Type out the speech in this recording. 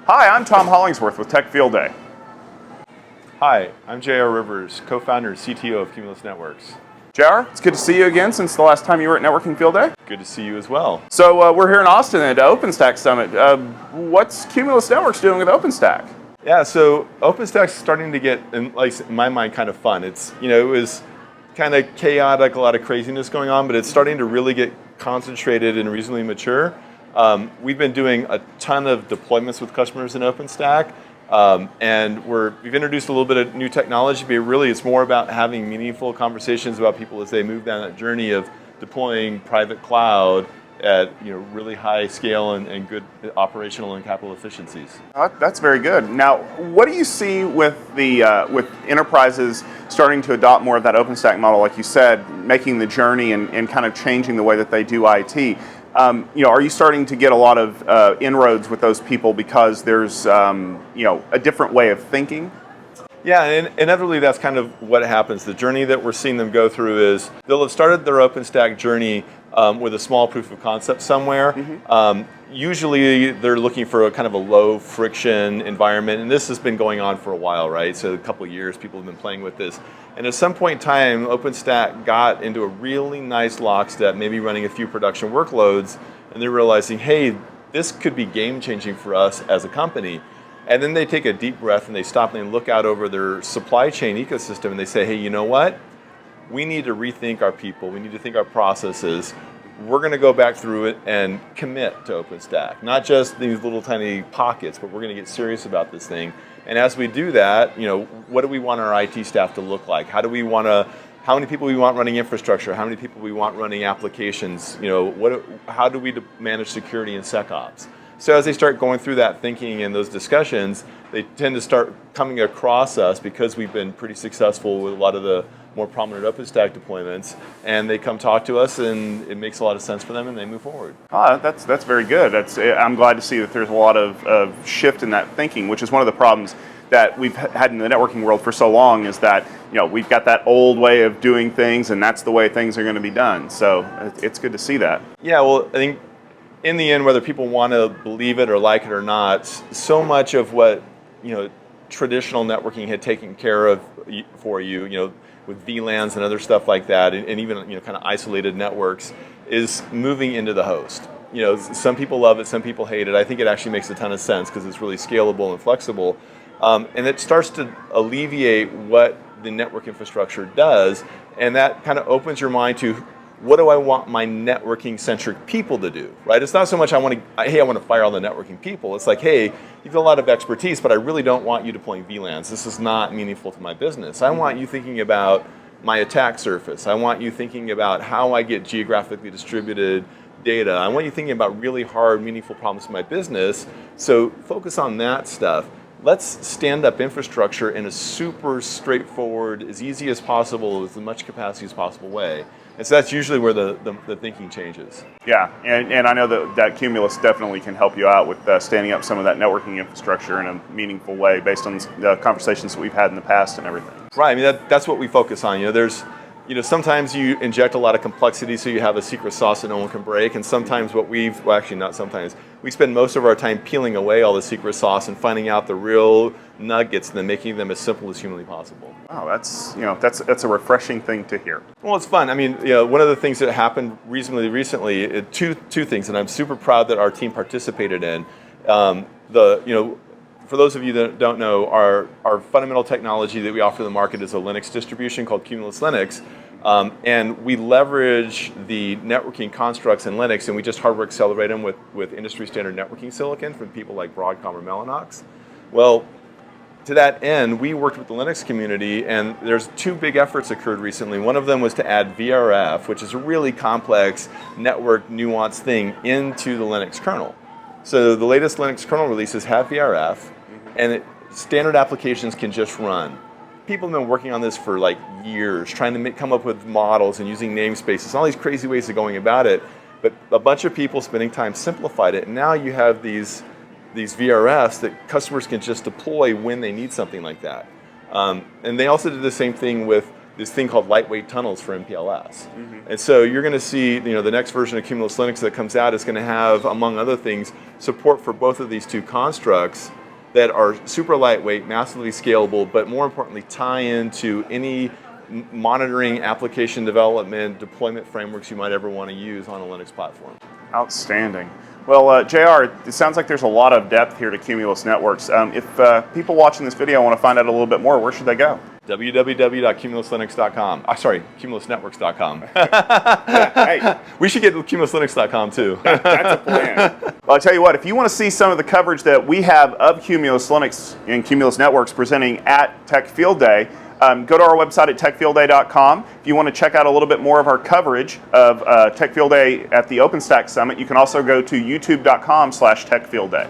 Hi, I'm Tom Hollingsworth with Tech Field Day. Hi, I'm J.R. Rivers, co-founder and CTO of Cumulus Networks. JR, it's good to see you again since the last time you were at Networking Field Day. Good to see you as well. So we're here in Austin at Openstack Summit. What's Cumulus Networks doing with Openstack? Yeah, so Openstack's starting to get, in my mind, kind of fun. It was kind of chaotic, a lot of craziness going on, but it's starting to really get concentrated and reasonably mature. We've been doing a ton of deployments with customers in Openstack, and we've introduced a little bit of new technology, but really it's more about having meaningful conversations about people as they move down that journey of deploying private cloud at really high scale and good operational and capital efficiencies. That's very good. Now, what do you see with with enterprises starting to adopt more of that OpenStack model, like you said, making the journey and kind of changing the way that they do IT? Are you starting to get a lot of inroads with those people because there's a different way of thinking? Yeah, and inevitably that's kind of what happens. The journey that we're seeing them go through is they'll have started their OpenStack journey with a small proof of concept somewhere. Mm-hmm. Usually they're looking for a kind of a low friction environment, and this has been going on for a while, right? So a couple of years people have been playing with this. And at some point in time, OpenStack got into a really nice lockstep, maybe running a few production workloads, and they're realizing, hey, this could be game changing for us as a company. And then they take a deep breath and they stop and they look out over their supply chain ecosystem and they say, hey, you know what? We need to rethink our people. We need to think our processes. We're going to go back through it and commit to OpenStack. Not just these little tiny pockets, but we're going to get serious about this thing. And as we do that, what do we want our IT staff to look like? How many people we want running infrastructure? How many people we want running applications? How do we manage security and SecOps? So as they start going through that thinking and those discussions, they tend to start coming across us because we've been pretty successful with a lot of the more prominent OpenStack deployments, and they come talk to us, and it makes a lot of sense for them, and they move forward. That's very good. I'm glad to see that there's a lot of shift in that thinking, which is one of the problems that we've had in the networking world for so long, is that we've got that old way of doing things, and that's the way things are going to be done. So it's good to see that. Yeah, well, I think in the end, whether people want to believe it or like it or not, so much of what traditional networking had taken care of for you, with VLANs and other stuff like that, and even kind of isolated networks, is moving into the host. Some people love it, some people hate it. I think it actually makes a ton of sense because it's really scalable and flexible, and it starts to alleviate what the network infrastructure does, and that kind of opens your mind to, what do I want my networking-centric people to do, right? It's not so much I want to fire all the networking people. It's like, hey, you've got a lot of expertise, but I really don't want you deploying VLANs. This is not meaningful to my business. I want you thinking about my attack surface. I want you thinking about how I get geographically distributed data. I want you thinking about really hard, meaningful problems in my business. So focus on that stuff. Let's stand up infrastructure in a super straightforward, as easy as possible, with as much capacity as possible way. And so that's usually where the thinking changes. Yeah, and I know that Cumulus definitely can help you out with standing up some of that networking infrastructure in a meaningful way based on the conversations that we've had in the past and everything. Right, I mean, that's what we focus on. Sometimes you inject a lot of complexity so you have a secret sauce that no one can break, and sometimes we spend most of our time peeling away all the secret sauce and finding out the real nuggets and then making them as simple as humanly possible. Wow, that's a refreshing thing to hear. Well, it's fun. I mean, one of the things that happened reasonably recently, two things, and I'm super proud that our team participated in. For those of you that don't know, our fundamental technology that we offer to the market is a Linux distribution called Cumulus Linux, and we leverage the networking constructs in Linux, and we just hardware accelerate them with industry standard networking silicon from people like Broadcom or Mellanox. Well, to that end, we worked with the Linux community, and there's two big efforts occurred recently. One of them was to add VRF, which is a really complex network nuanced thing, into the Linux kernel. So the latest Linux kernel releases have VRF, and standard applications can just run. People have been working on this for like years, trying to come up with models and using namespaces, all these crazy ways of going about it. But a bunch of people spending time simplified it, and now you have these VRFs that customers can just deploy when they need something like that. And they also did the same thing with this thing called lightweight tunnels for MPLS. And so you're going to see, the next version of Cumulus Linux that comes out is going to have, among other things, support for both of these two constructs that are super lightweight, massively scalable, but more importantly, tie into any monitoring, application development, deployment frameworks you might ever want to use on a Linux platform. Outstanding. Well, JR, it sounds like there's a lot of depth here to Cumulus Networks. If people watching this video want to find out a little bit more, where should they go? www.cumuluslinux.com. Sorry, cumulusnetworks.com. Hey, We should get cumuluslinux.com too. that's a plan. Well, I'll tell you what, if you want to see some of the coverage that we have of Cumulus Linux and Cumulus Networks presenting at Tech Field Day, go to our website at techfieldday.com. If you want to check out a little bit more of our coverage of Tech Field Day at the OpenStack Summit, you can also go to youtube.com/techfieldday.